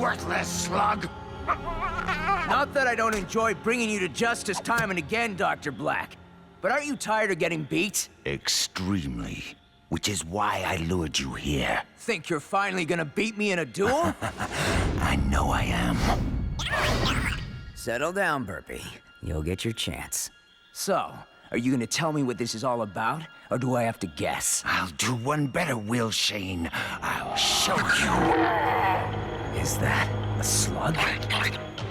worthless slug! Not that I don't enjoy bringing you to justice time and again, Dr. Blakk. But aren't you tired of getting beat? Extremely. Which is why I lured you here. Think you're finally gonna beat me in a duel? I know I am. Settle down, Burpee. You'll get your chance. So, are you gonna tell me what this is all about? Or do I have to guess? I'll do one better, Will Shane. I'll show you. Is that a slug?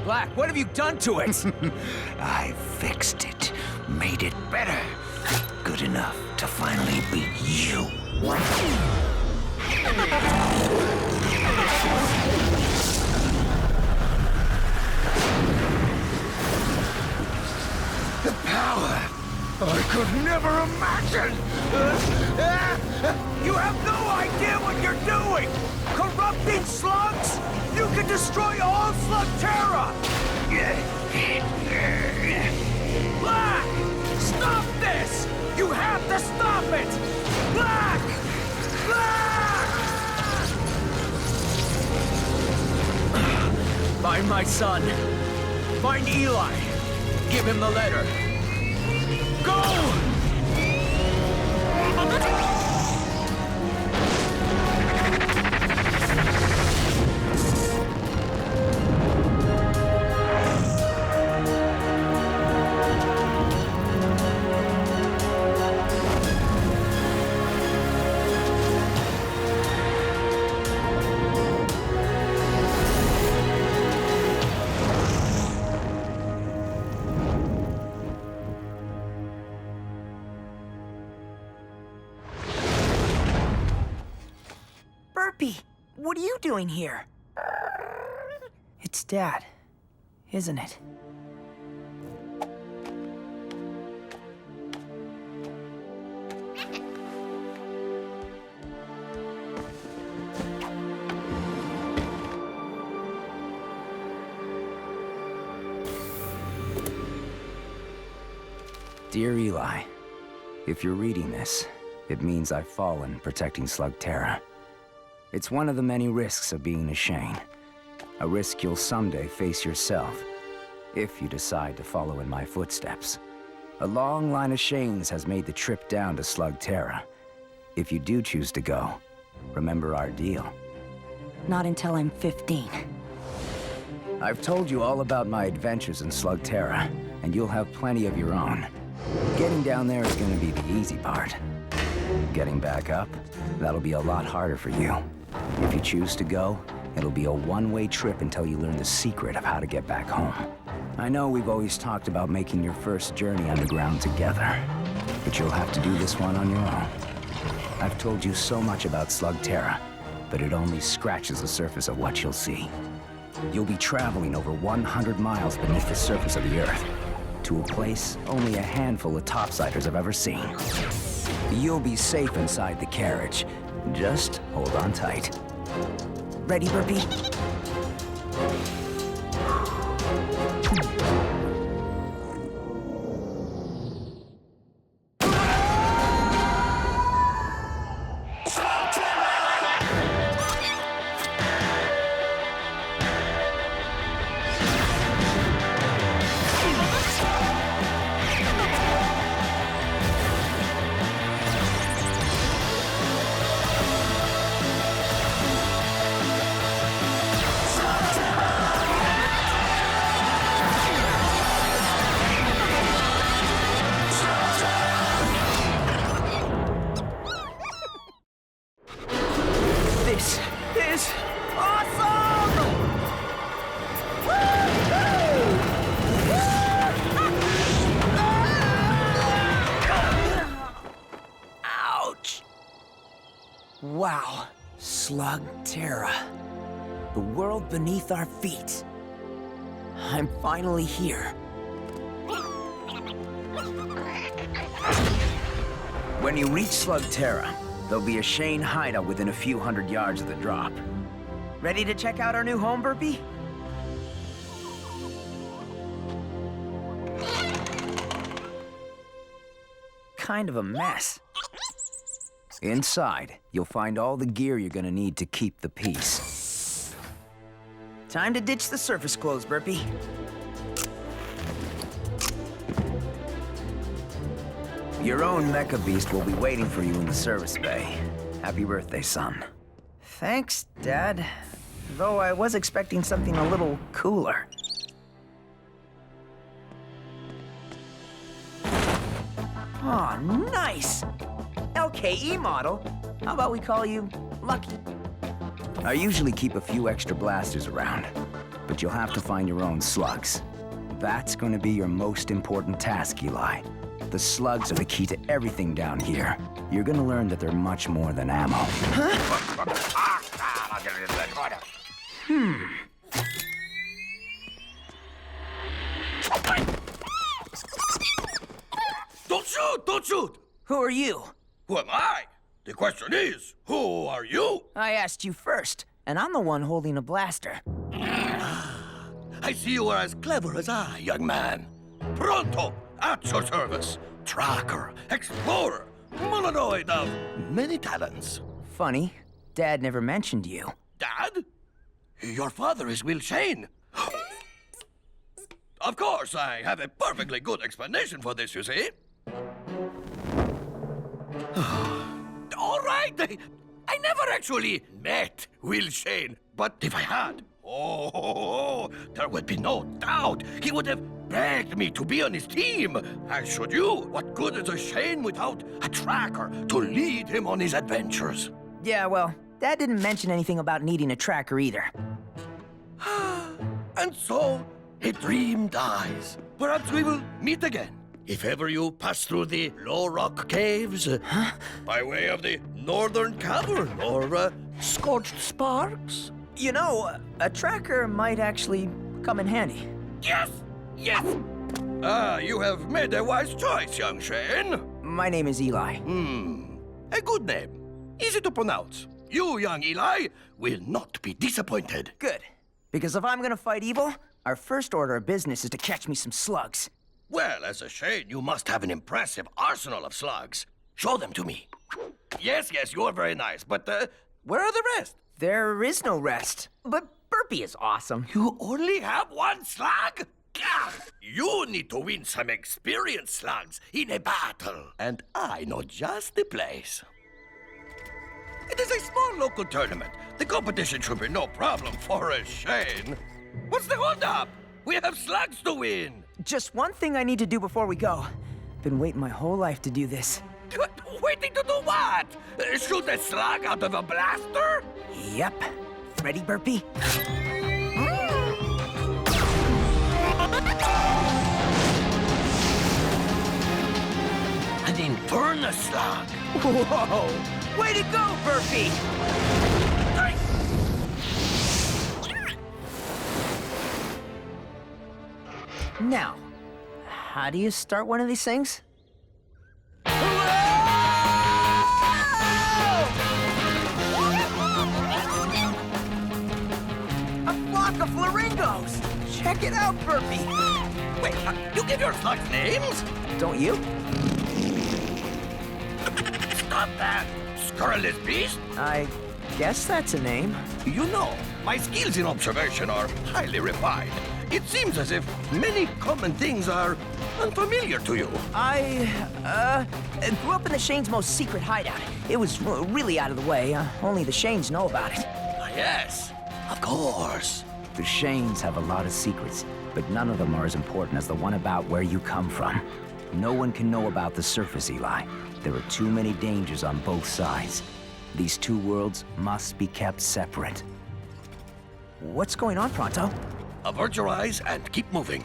Blakk, what have you done to it? I fixed it. Made it better. Good enough to finally beat you. The power I could never imagine! You have no idea what you're doing! Corrupting slugs? You can destroy all Slugterra! Blakk! Stop this! You have to stop it! Blakk! Blakk! Find my son. Find Eli. Give him the letter. Go! Burpee, what are you doing here? It's Dad, isn't it? Dear Eli, if you're reading this, it means I've fallen protecting Slugterra. It's one of the many risks of being a Shane. A risk you'll someday face yourself, if you decide to follow in my footsteps. A long line of Shanes has made the trip down to Slugterra. If you do choose to go, remember our deal. Not until I'm 15. I've told you all about my adventures in Slugterra, and you'll have plenty of your own. Getting down there is going to be the easy part. Getting back up, that'll be a lot harder for you. If you choose to go, it'll be a one-way trip until you learn the secret of how to get back home. I know we've always talked about making your first journey underground together, but you'll have to do this one on your own. I've told you so much about Slugterra, but it only scratches the surface of what you'll see. You'll be traveling over 100 miles beneath the surface of the Earth, to a place only a handful of topsiders have ever seen. You'll be safe inside the carriage. Just hold on tight. Ready, Burpee? This is awesome! Ouch! Wow, Slugterra. The world beneath our feet. I'm finally here. When you reach Slugterra, there'll be a Shane hideout within a few hundred yards of the drop. Ready to check out our new home, Burpee? Kind of a mess. Inside, you'll find all the gear you're gonna need to keep the peace. Time to ditch the surface clothes, Burpee. Your own mecha beast will be waiting for you in the service bay. Happy birthday, son. Thanks, Dad. Though I was expecting something a little cooler. Oh, nice! LKE model. How about we call you Lucky? I usually keep a few extra blasters around, but you'll have to find your own slugs. That's going to be your most important task, Eli. The slugs are the key to everything down here. You're going to learn that they're much more than ammo. Don't shoot! Don't shoot! Who are you? Who am I? The question is, who are you? I asked you first, and I'm the one holding a blaster. I see you are as clever as I, young man. Pronto, at your service. Tracker, explorer, mononoid of many talents. Funny, Dad never mentioned you. Dad? Your father is Will Shane. Of course, I have a perfectly good explanation for this, you see. All right, I never actually met Will Shane, but if I had, there would be no doubt he would have begged me to be on his team. As should you. What good is a Shane without a tracker to lead him on his adventures? Yeah, well, Dad didn't mention anything about needing a tracker either. And so, a dream dies. Perhaps we will meet again. If ever you pass through the Low Rock Caves, by way of the Northern Cavern, or Scorched Sparks. You know, a tracker might actually come in handy. Yes! Yes! You have made a wise choice, young Shane. My name is Eli. A good name. Easy to pronounce. You, young Eli, will not be disappointed. Good. Because if I'm gonna fight evil, our first order of business is to catch me some slugs. Well, as a Shane, you must have an impressive arsenal of slugs. Show them to me. Yes, you are very nice, but where are the rest? There is no rest. But Burpee is awesome. You only have one slug? Gah! You need to win some experienced slugs in a battle. And I know just the place. It is a small local tournament. The competition should be no problem for a Shane. What's the holdup? We have slugs to win. Just one thing I need to do before we go. Been waiting my whole life to do this. Waiting to do what? Shoot a slug out of a blaster? Yep. Ready, Burpee? An infernal slug. Whoa! Way to go, Burpee! Now, how do you start one of these things? A flock of flamingos! Check it out, Burpee! Wait, you give your slugs names? Don't you? Stop that! Scurrilous beast! I guess that's a name. You know, my skills in observation are highly refined. It seems as if many common things are unfamiliar to you. I grew up in the Shane's most secret hideout. It was really out of the way. Only the Shanes know about it. Yes, of course. The Shanes have a lot of secrets, but none of them are as important as the one about where you come from. No one can know about the surface, Eli. There are too many dangers on both sides. These two worlds must be kept separate. What's going on, Pronto? Avert your eyes and keep moving.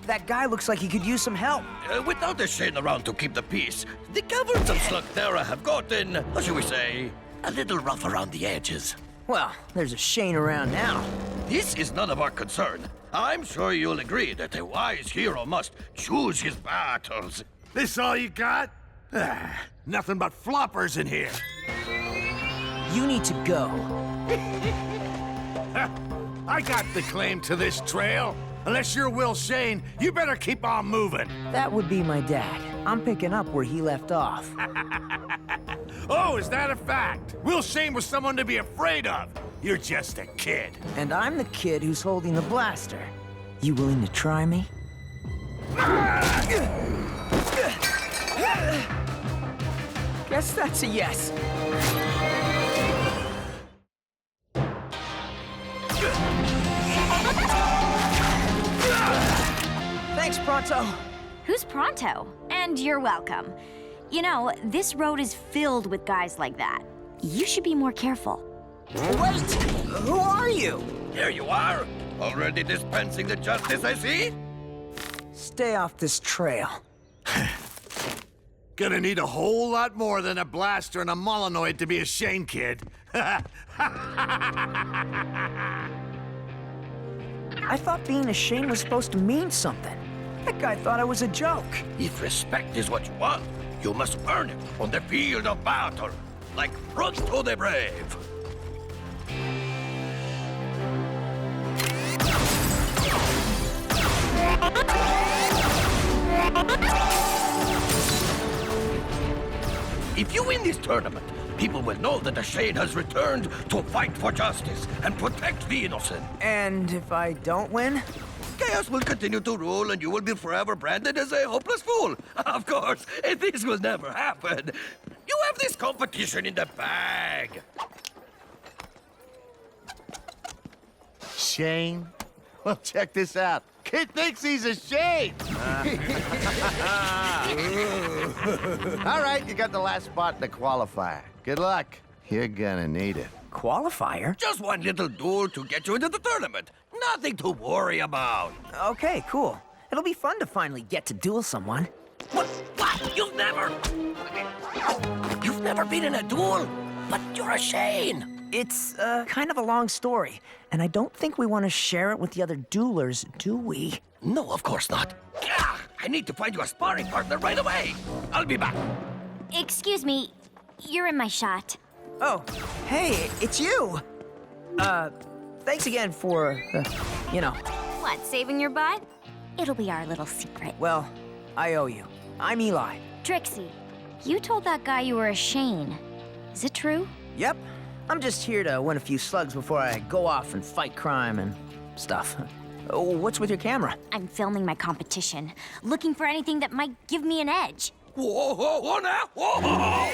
That guy looks like he could use some help. Without a Shane around to keep the peace, the caverns of Slugterra have gotten, how shall we say, a little rough around the edges. Well, there's a Shane around now. This is none of our concern. I'm sure you'll agree that a wise hero must choose his battles. This all you got? Nothing but floppers in here. You need to go. I got the claim to this trail. Unless you're Will Shane, you better keep on moving. That would be my dad. I'm picking up where he left off. Oh, is that a fact? Will Shane was someone to be afraid of. You're just a kid. And I'm the kid who's holding the blaster. You willing to try me? Guess that's a yes. Thanks, Pronto. Who's Pronto? And you're welcome. You know, this road is filled with guys like that. You should be more careful. Wait! Who are you? Here you are, already dispensing the justice, I see. Stay off this trail. Gonna need a whole lot more than a blaster and a Molinoid to be a Shane kid. I thought being a Shane was supposed to mean something. That guy thought I was a joke. If respect is what you want, you must earn it on the field of battle, like fruit to the brave. If you win this tournament, people will know that the Shane has returned to fight for justice and protect the innocent. And if I don't win? Chaos will continue to rule and you will be forever branded as a hopeless fool. Of course, this will never happen. You have this competition in the bag. Shane? Well, check this out. Kid thinks he's a Shane. All right, you got the last spot in the qualifier. Good luck. You're gonna need it. Qualifier? Just one little duel to get you into the tournament. Nothing to worry about. Okay, cool. It'll be fun to finally get to duel someone. What? You've never been in a duel? But you're a Shane. It's, kind of a long story, and I don't think we want to share it with the other duelers, do we? No, of course not. Gah! I need to find you a sparring partner right away. I'll be back. Excuse me, you're in my shot. Oh, hey, it's you! Thanks again for, you know. What, saving your butt? It'll be our little secret. Well, I owe you. I'm Eli. Trixie, you told that guy you were a Shane. Is it true? Yep. I'm just here to win a few slugs before I go off and fight crime and stuff. What's with your camera? I'm filming my competition, looking for anything that might give me an edge. Whoa, whoa, whoa, now! Whoa!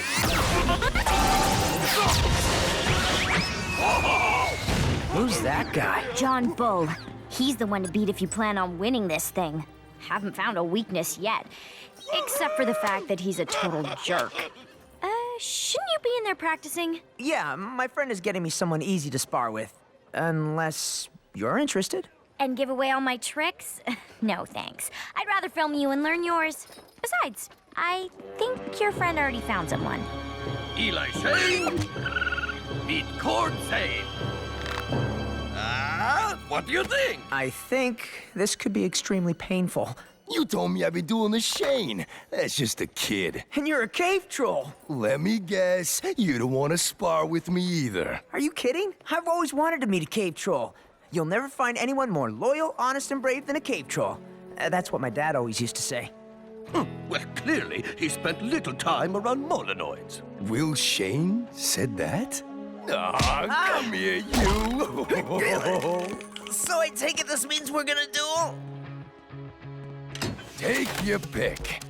Who's that guy? John Bull. He's the one to beat if you plan on winning this thing. Haven't found a weakness yet, except for the fact that he's a total jerk. Shouldn't you be in there practicing? Yeah, my friend is getting me someone easy to spar with. Unless you're interested. And give away all my tricks? No, thanks. I'd rather film you and learn yours. Besides, I think your friend already found someone. Eli Shane, beat Cord Zane. What do you think? I think this could be extremely painful. You told me I'd be doing the Shane. That's just a kid. And you're a cave troll. Let me guess, you don't want to spar with me either. Are you kidding? I've always wanted to meet a cave troll. You'll never find anyone more loyal, honest, and brave than a cave troll. That's what my dad always used to say. Well, clearly, he spent little time around Molinoids. Will Shane said that? Come here, you. So I take it this means we're gonna duel? Take your pick.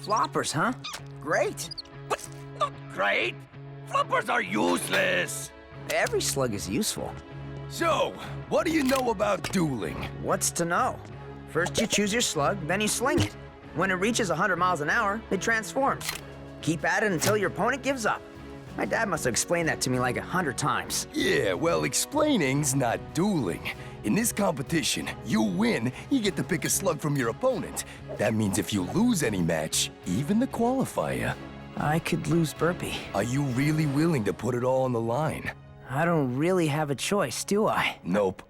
Floppers, huh? Great. But not great. Floppers are useless. Every slug is useful. So, what do you know about dueling? What's to know? First you choose your slug, then you sling it. When it reaches 100 miles an hour, it transforms. Keep at it until your opponent gives up. My dad must have explained that to me like 100 times. Yeah, well, explaining's not dueling. In this competition, you win, you get to pick a slug from your opponent. That means if you lose any match, even the qualifier. I could lose Burpee. Are you really willing to put it all on the line? I don't really have a choice, do I? Nope.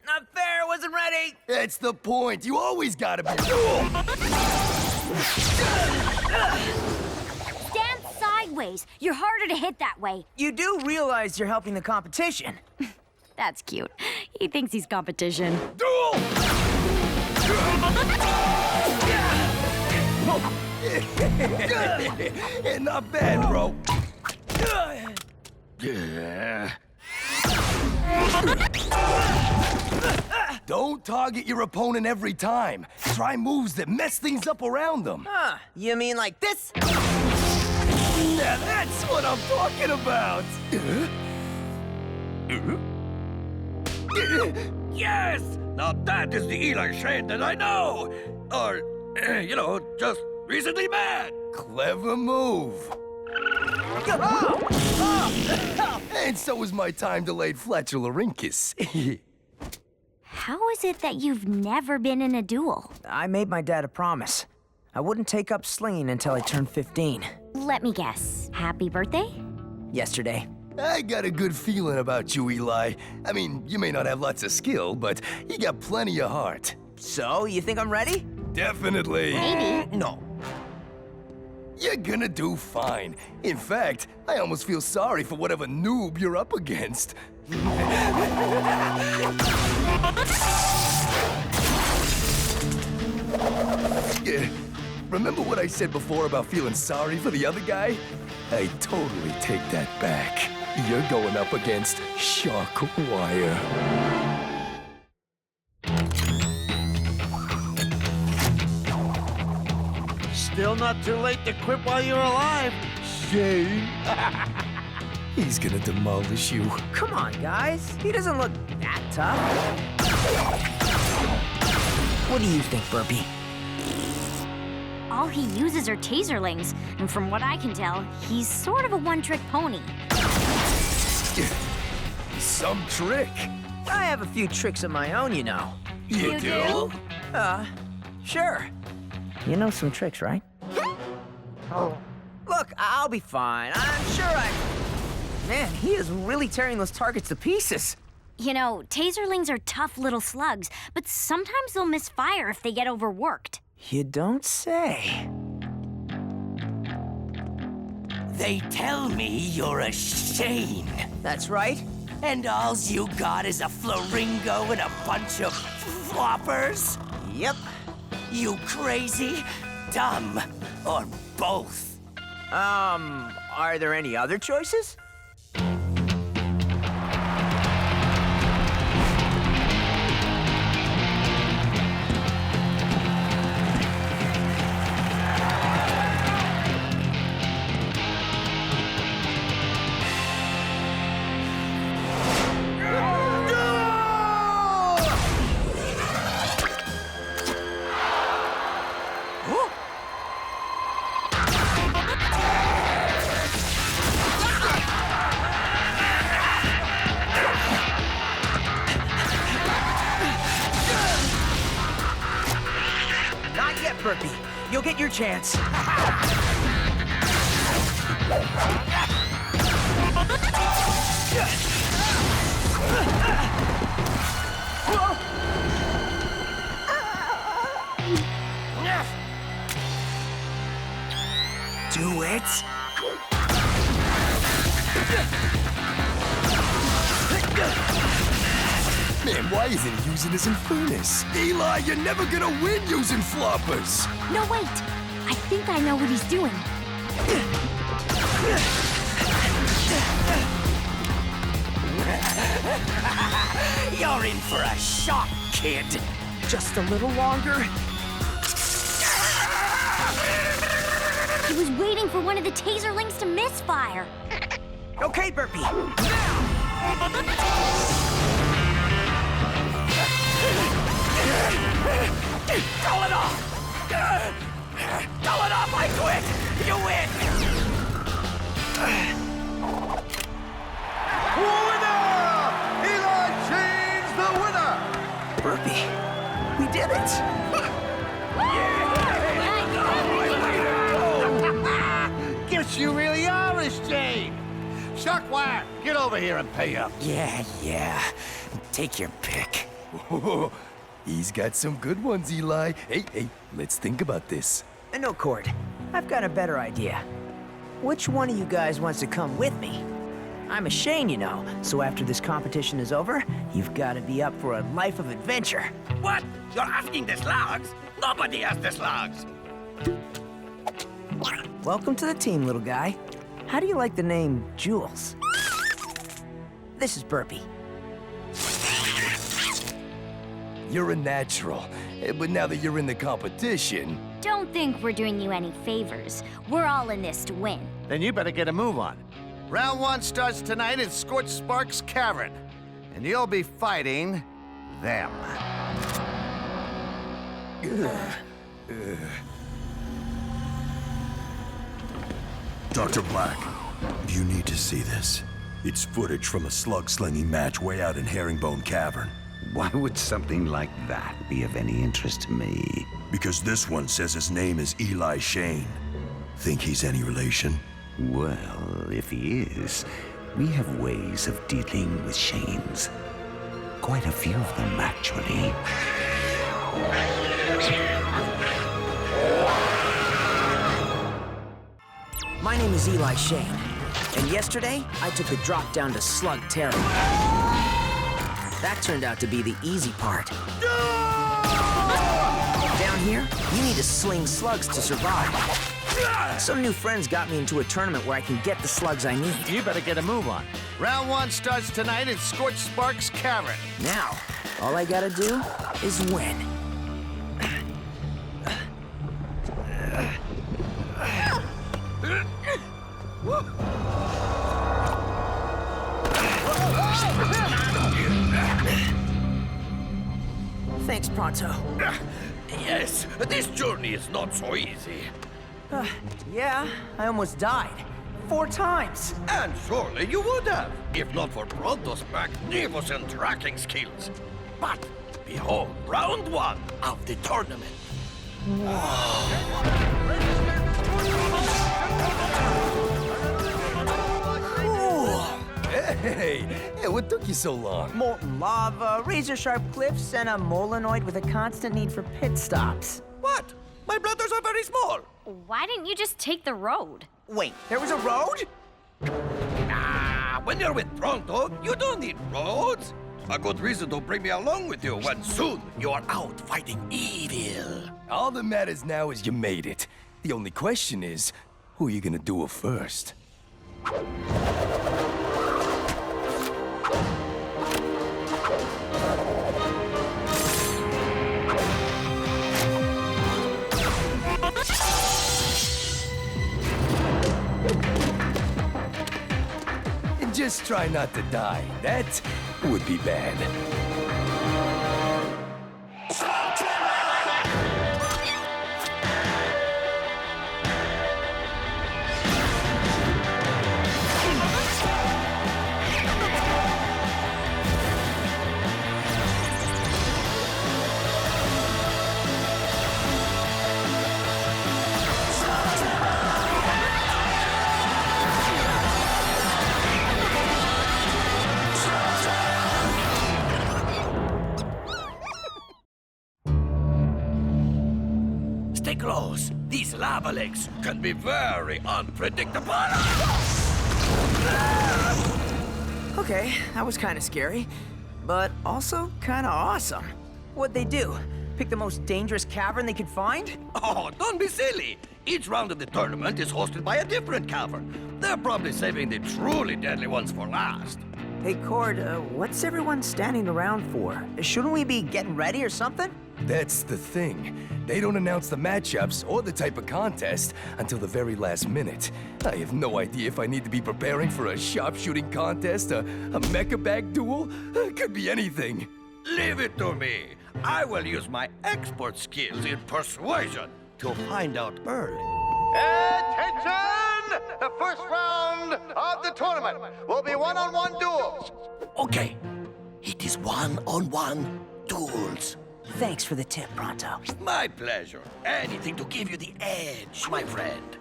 Not fair, wasn't ready! That's the point. You always gotta be. Stand sideways. You're harder to hit that way. You do realize you're helping the competition. That's cute. He thinks he's competition. Duel! Not bad, bro. Don't target your opponent every time. Try moves that mess things up around them. Huh, you mean like this? Now that's what I'm talking about. Yes! Now that is the Eli Shane that I know! Or, just recently met! Clever move. And so is my time-delayed flatularincus. How is it that you've never been in a duel? I made my dad a promise. I wouldn't take up slinging until I turned 15. Let me guess. Happy birthday? Yesterday. I got a good feeling about you, Eli. I mean, you may not have lots of skill, but you got plenty of heart. So, you think I'm ready? Definitely. Maybe. No. You're gonna do fine. In fact, I almost feel sorry for whatever noob you're up against. Remember what I said before about feeling sorry for the other guy? I totally take that back. You're going up against Shark Wire. Still not too late to quit while you're alive, Shane. He's gonna demolish you. Come on, guys. He doesn't look that tough. What do you think, Burpee? All he uses are taserlings, and from what I can tell, he's sort of a one-trick pony. Some trick. I have a few tricks of my own, you know. You do? Sure. You know some tricks, right? Look, I'll be fine. I'm sure Man, he is really tearing those targets to pieces. You know, taserlings are tough little slugs, but sometimes they'll misfire if they get overworked. You don't say. They tell me you're a Shane. That's right. And all's you got is a flaringo and a bunch of floppers? Yep. You crazy, dumb, or both? Are there any other choices? Burpee, you'll get your chance. Do it. Man, why isn't he using his Infernus? Eli, you're never gonna win using floppers! No, wait! I think I know what he's doing. You're in for a shock, kid. Just a little longer. He was waiting for one of the taserlings to misfire. Okay, Burpee. Call it off! Call it off, I quit! You win! Winner! Eli Shane's the winner! Burpee, we did it! Guess you really are a Shane! Shockwire, get over here and pay up. Yeah. Take your pick. He's got some good ones, Eli. Hey, let's think about this. No, Cord. I've got a better idea. Which one of you guys wants to come with me? I'm a Shane, you know, so after this competition is over, you've got to be up for a life of adventure. What? You're asking the slugs? Nobody has the slugs. Welcome to the team, little guy. How do you like the name Jules? This is Burpee. You're a natural. But now that you're in the competition... Don't think we're doing you any favors. We're all in this to win. Then you better get a move on. Round 1 starts tonight in Scorched Sparks Cavern. And you'll be fighting them. Dr. Blakk, you need to see this. It's footage from a slug-slinging match way out in Herringbone Cavern. Why would something like that be of any interest to me? Because this one says his name is Eli Shane. Think he's any relation? Well, if he is, we have ways of dealing with Shanes. Quite a few of them, actually. My name is Eli Shane, and yesterday I took the drop down to Slugterra. That turned out to be the easy part. Down here, you need to sling slugs to survive. Some new friends got me into a tournament where I can get the slugs I need. You better get a move on. Round 1 starts tonight in Scorched Sparks Cavern. Now, all I gotta do is win. Thanks, Pronto. Yes, this journey is not so easy. Yeah, I almost died. 4 times. And surely you would have, if not for Pronto's magnificent tracking skills. But behold, round 1 of the tournament. Hey, what took you so long? Molten lava, razor-sharp cliffs, and a molenoid with a constant need for pit stops. What? My bladders are very small. Why didn't you just take the road? Wait, there was a road? When you're with Pronto, you don't need roads. A good reason to bring me along with you when soon you are out fighting evil. All that matters now is you made it. The only question is, who are you gonna duel first? Just try not to die. That would be bad. Stay close. These lava lakes can be very unpredictable. Okay, that was kind of scary, but also kind of awesome. What'd they do? Pick the most dangerous cavern they could find? Oh, don't be silly. Each round of the tournament is hosted by a different cavern. They're probably saving the truly deadly ones for last. Hey, Cord, what's everyone standing around for? Shouldn't we be getting ready or something? That's the thing. They don't announce the matchups or the type of contest until the very last minute. I have no idea if I need to be preparing for a sharpshooting contest, a mecha bag duel. Could be anything. Leave it to me. I will use my expert skills in persuasion to find out early. Attention! The first round of the tournament will be one-on-one duels. Okay, it is one-on-one duels. Thanks for the tip, Pronto. My pleasure. Anything to give you the edge, my friend.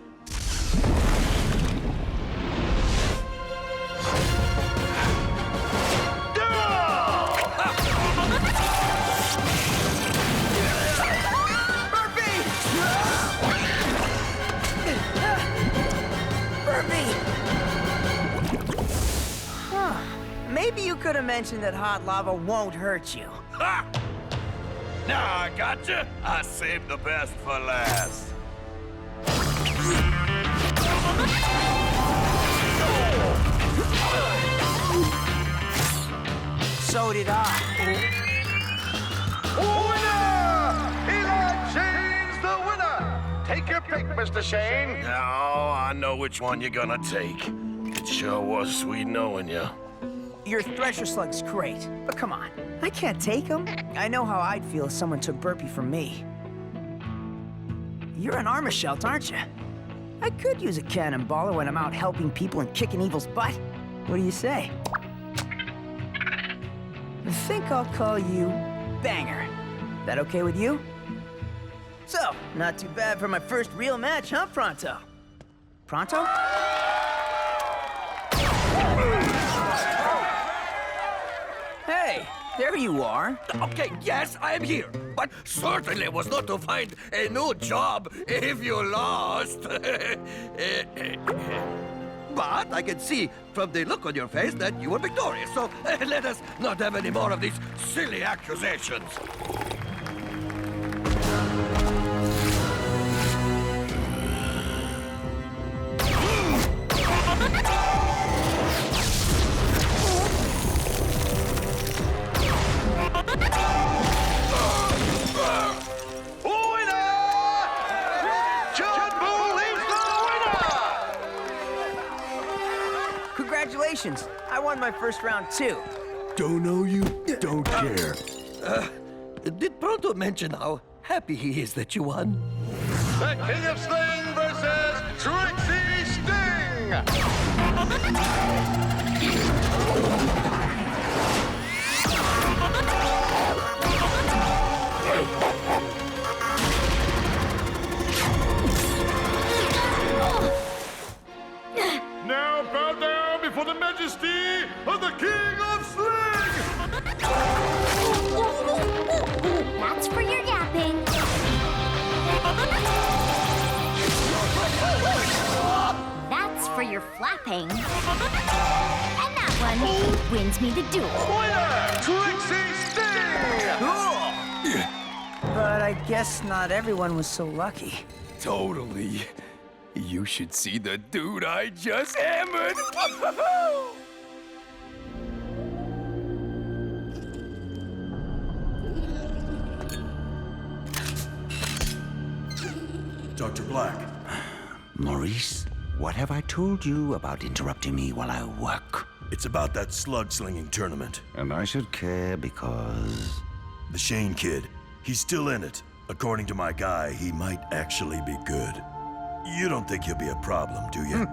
Maybe you could have mentioned that hot lava won't hurt you. Ha! Now I gotcha. I saved the best for last. So did I. Eli Shane's the winner! Take your pick, Mr. Shane. Oh, I know which one you're gonna take. It sure was sweet knowing you. Your Thresher Slug's great, but come on. I can't take him. I know how I'd feel if someone took Burpee from me. You're an armor shelt, aren't you? I could use a cannonballer when I'm out helping people and kicking evil's butt. What do you say? I think I'll call you Banger. That okay with you? So, not too bad for my first real match, huh, Pronto? Pronto? Hey, there you are. Okay, yes, I am here. But certainly was not to find a new job if you lost. But I can see from the look on your face that you were victorious. So let us not have any more of these silly accusations. Congratulations! I won my first round too. Don't know you, don't care. Did Pronto mention how happy he is that you won? The King of Sling versus Trixie Sting! Now bow down before the majesty of the King of Sling! That's for your yapping. That's for your flapping. And that one wins me the duel. Winner! Trixie Sting! Cool! But I guess not everyone was so lucky. Totally. You should see the dude I just hammered. Dr. Blakk. Maurice, what have I told you about interrupting me while I work? It's about that slug-slinging tournament. And I should care because... The Shane kid, he's still in it. According to my guy, he might actually be good. You don't think he'll be a problem, do you?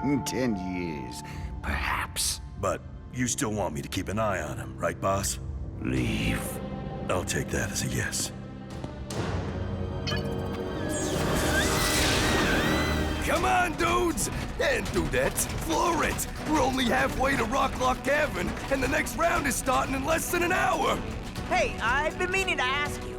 In 10 years, perhaps. But you still want me to keep an eye on him, right, boss? Leave. I'll take that as a yes. Come on, dudes! And do that. Floor it! We're only halfway to Rocklock Cavern, and the next round is starting in less than an hour! Hey, I've been meaning to ask you.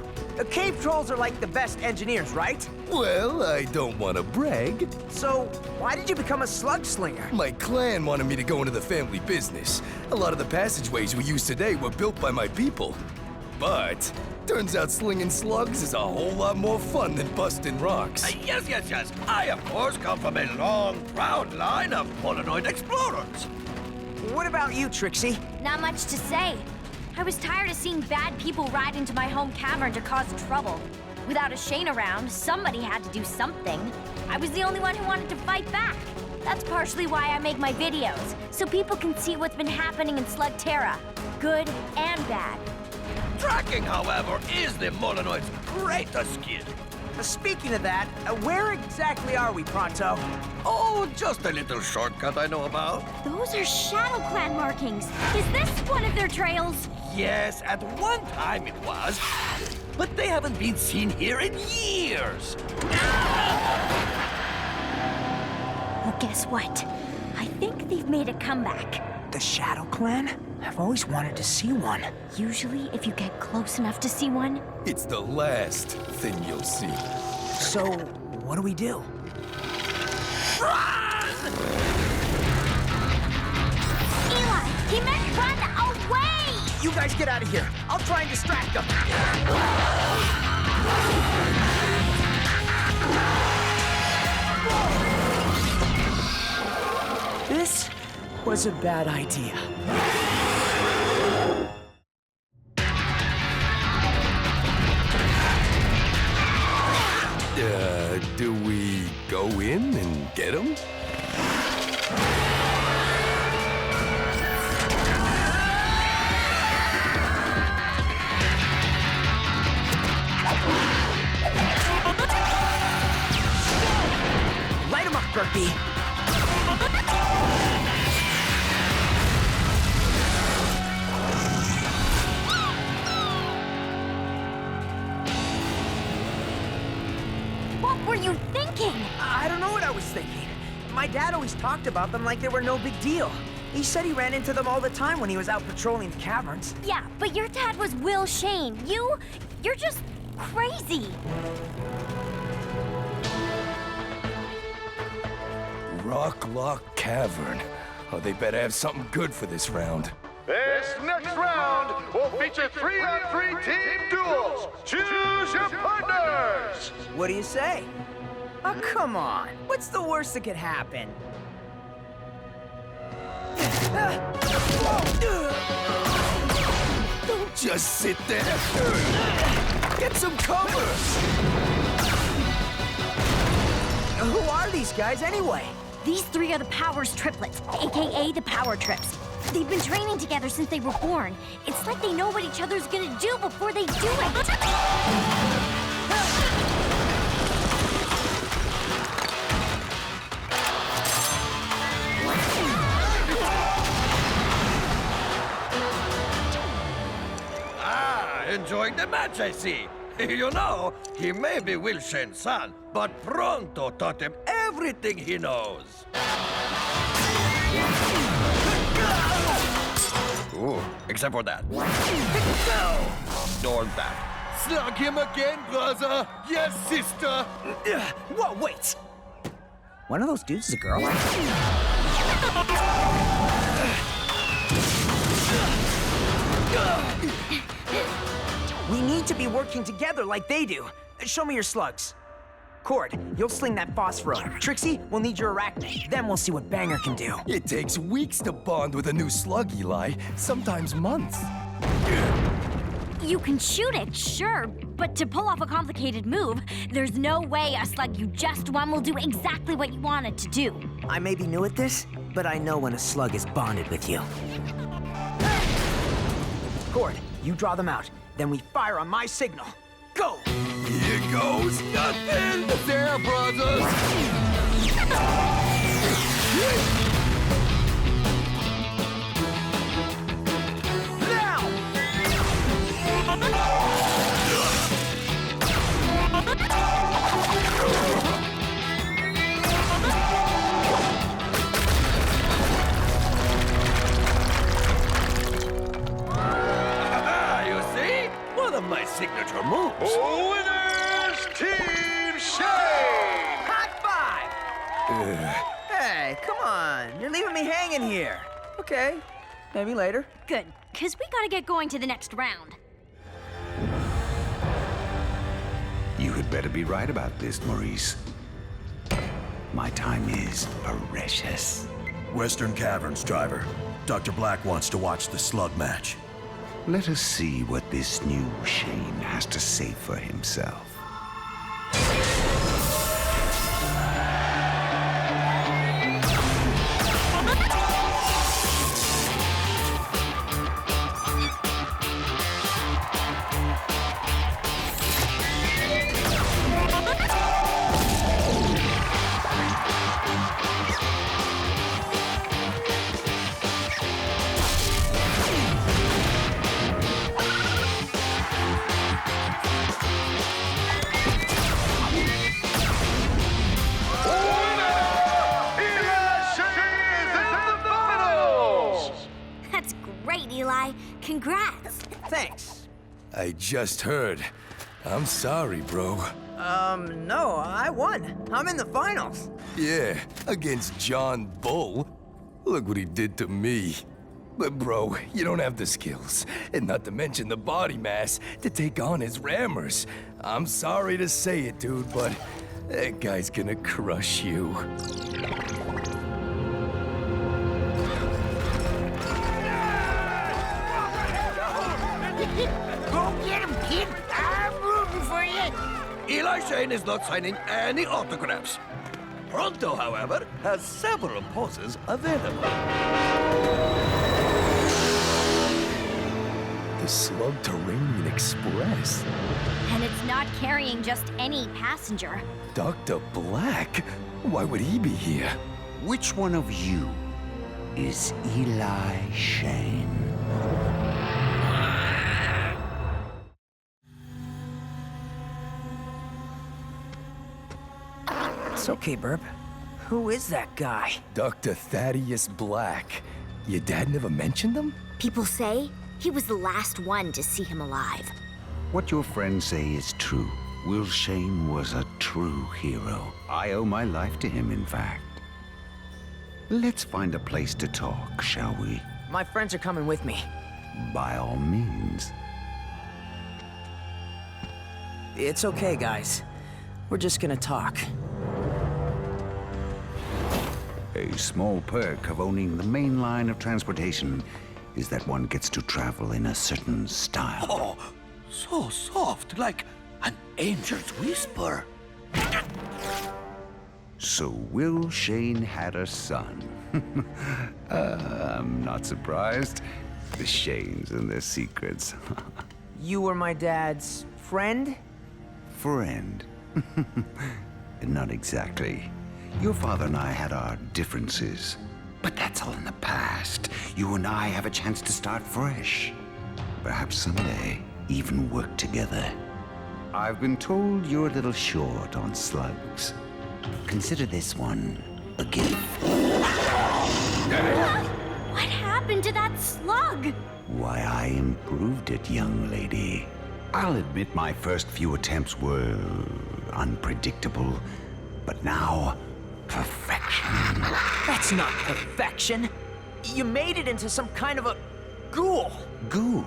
Cave trolls are like the best engineers, right? Well, I don't want to brag. So, why did you become a slug slinger? My clan wanted me to go into the family business. A lot of the passageways we use today were built by my people. But, turns out slinging slugs is a whole lot more fun than busting rocks. Yes. I, of course, come from a long, proud line of Molonoid explorers. What about you, Trixie? Not much to say. I was tired of seeing bad people ride into my home cavern to cause trouble. Without a Shane around, somebody had to do something. I was the only one who wanted to fight back. That's partially why I make my videos, so people can see what's been happening in Slugterra, good and bad. Tracking, however, is the Molonoid's greatest skill. Speaking of that, where exactly are we, Pronto? Oh, just a little shortcut I know about. Those are Shadow Clan markings. Is this one of their trails? Yes, at one time it was, but they haven't been seen here in years. Well, guess what? I think they've made a comeback. The Shadow Clan? I've always wanted to see one. Usually, if you get close enough to see one, It's the last thing you'll see. So, what do we do? Eli, he meant run away! You guys get out of here. I'll try and distract them. This was a bad idea. go in and get him? Light him up, Burpee. What were you thinking? I don't know what I was thinking. My dad always talked about them like they were no big deal. He said he ran into them all the time when he was out patrolling the caverns. Yeah, but your dad was Will Shane. You're just crazy. Rock Lock Cavern. Oh, they better have something good for this round. This next round will feature 3-on-3 team duels. Choose your partners. What do you say? Oh, come on. What's the worst that could happen? Don't just sit there. Get some cover. Who are these guys anyway? These three are the Powers triplets, aka the Power Trips. They've been training together since they were born. It's like they know what each other's gonna do before they do it. Enjoying the match, I see. You know, he may be Will Shane's son, but Pronto taught him everything he knows. Ooh, except for that. Or that. Slug him again, brother. Yes, sister. Whoa, wait. One of those dudes is a girl? We need to be working together like they do. Show me your slugs. Cord, you'll sling that phosphor. Trixie, we'll need your arachnid. Then we'll see what Banger can do. It takes weeks to bond with a new slug, Eli. Sometimes months. You can shoot it, sure, but to pull off a complicated move, there's no way a slug you just won will do exactly what you want it to do. I may be new at this, but I know when a slug is bonded with you. Cord, you draw them out. Then we fire on my signal. Go! Here goes nothing! There, brothers! Now! You see? One of my signature moves. Winners, Team Shane! High five! Hey, come on. You're leaving me hanging here. Okay, maybe later. Good, because we gotta get going to the next round. You had better be right about this, Maurice. My time is precious. Western Caverns, driver. Dr. Blakk wants to watch the slug match. Let us see what this new Shane has to say for himself. Eli. Congrats. Thanks. I just heard. I'm sorry, bro. No, I won. I'm in the finals. Yeah, against John Bull. Look what he did to me. But bro, you don't have the skills, and not to mention the body mass, to take on his rammers. I'm sorry to say it, dude, but that guy's gonna crush you. Go get him, kid. I'm rooting for you. Eli Shane is not signing any autographs. Pronto, however, has several poses available. The Slugterranian Express? And it's not carrying just any passenger. Dr. Blakk? Why would he be here? Which one of you is Eli Shane? It's okay, Burp. Who is that guy? Dr. Thaddeus Blakk. Your dad never mentioned him? People say he was the last one to see him alive. What your friends say is true. Will Shane was a true hero. I owe my life to him, in fact. Let's find a place to talk, shall we? My friends are coming with me. By all means. It's okay, guys. We're just gonna talk. A small perk of owning the main line of transportation is that one gets to travel in a certain style. Oh, so soft, like an angel's whisper. So Will Shane had a son. I'm not surprised. The Shanes and their secrets. You were my dad's friend? Friend. Not exactly. Your father and I had our differences. But that's all in the past. You and I have a chance to start fresh. Perhaps someday, even work together. I've been told you're a little short on slugs. Consider this one a gift. What happened to that slug? Why, I improved it, young lady. I'll admit my first few attempts were unpredictable, but now, perfection. That's not perfection. You made it into some kind of a ghoul. Ghoul?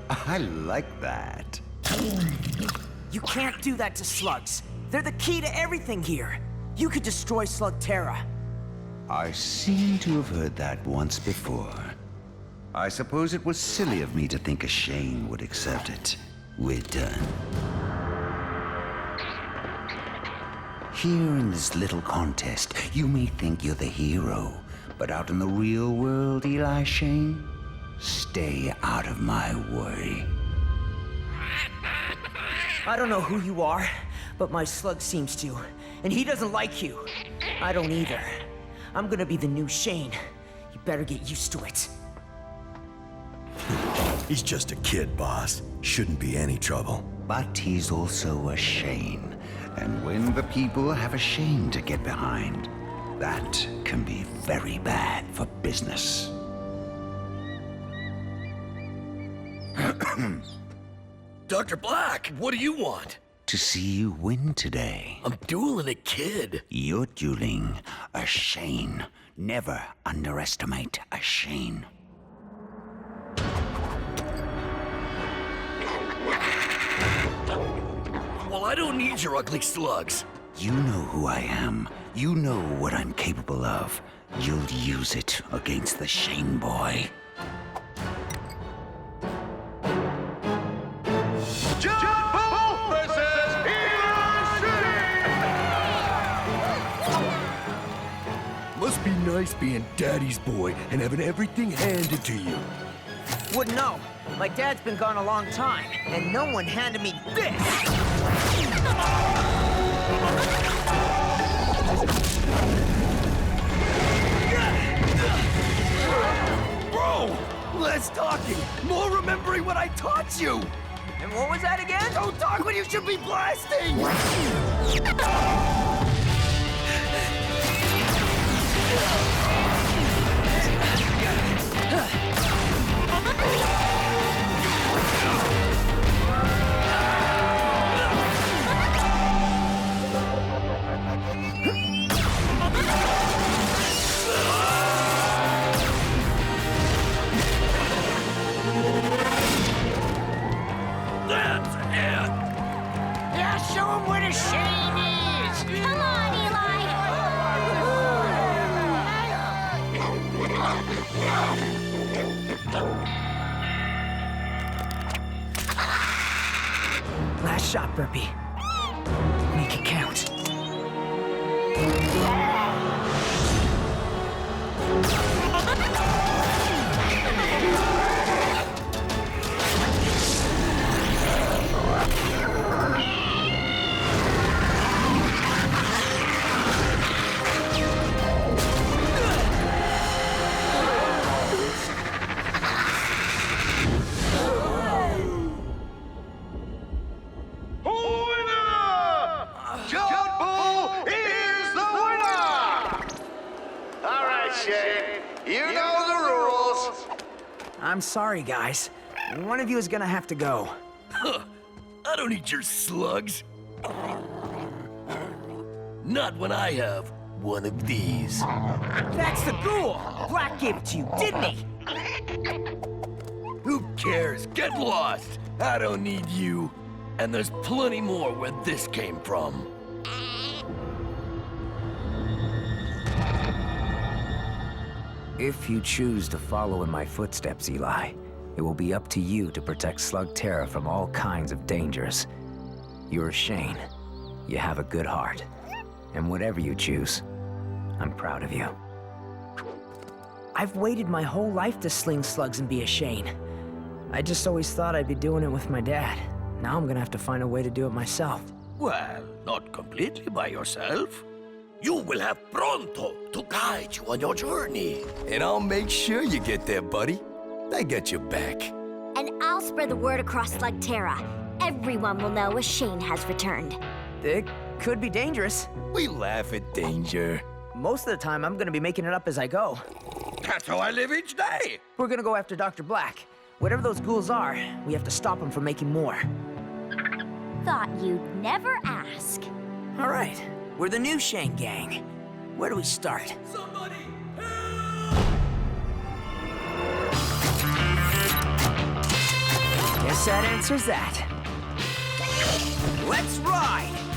I like that. You can't do that to slugs. They're the key to everything here. You could destroy Slugterra. I seem to have heard that once before. I suppose it was silly of me to think a Shane would accept it. We're done. Here in this little contest, you may think you're the hero, but out in the real world, Eli Shane, stay out of my way. I don't know who you are, but my slug seems to. And he doesn't like you. I don't either. I'm gonna be the new Shane. You better get used to it. He's just a kid, boss. Shouldn't be any trouble. But he's also a Shane. And when the people have a Shane to get behind, that can be very bad for business. Dr. Blakk, what do you want? To see you win today. I'm dueling a kid. You're dueling a Shane. Never underestimate a Shane. Well, I don't need your ugly slugs. You know who I am. You know what I'm capable of. You'll use it against the Shane boy. Must be nice being daddy's boy and having everything handed to you. Wouldn't know. My dad's been gone a long time, and no one handed me this! Bro! Less talking, more remembering what I taught you! And what was that again? Don't talk when you should be blasting! That's it! Yeah, show him where the Shane is! Come on, Eli! Last shot, Burpee. Make it count. I'm sorry, guys. One of you is gonna have to go. Huh. I don't need your slugs. Not when I have one of these. That's the ghoul! Blakk gave it to you, didn't he? Who cares? Get lost! I don't need you. And there's plenty more where this came from. If you choose to follow in my footsteps, Eli, it will be up to you to protect Slugterra from all kinds of dangers. You're Shane. You have a good heart. And whatever you choose, I'm proud of you. I've waited my whole life to sling slugs and be a Shane. I just always thought I'd be doing it with my dad. Now I'm gonna have to find a way to do it myself. Well, not completely by yourself. You will have Pronto to guide you on your journey. And I'll make sure you get there, buddy. I got your back. And I'll spread the word across Slugterra. Everyone will know a Shane has returned. It could be dangerous. We laugh at danger. Most of the time, I'm gonna be making it up as I go. That's how I live each day. We're gonna go after Dr. Blakk. Whatever those ghouls are, we have to stop them from making more. Thought you'd never ask. All right, we're the new Shane gang. Where do we start? Somebody Guess that answers that. Let's ride!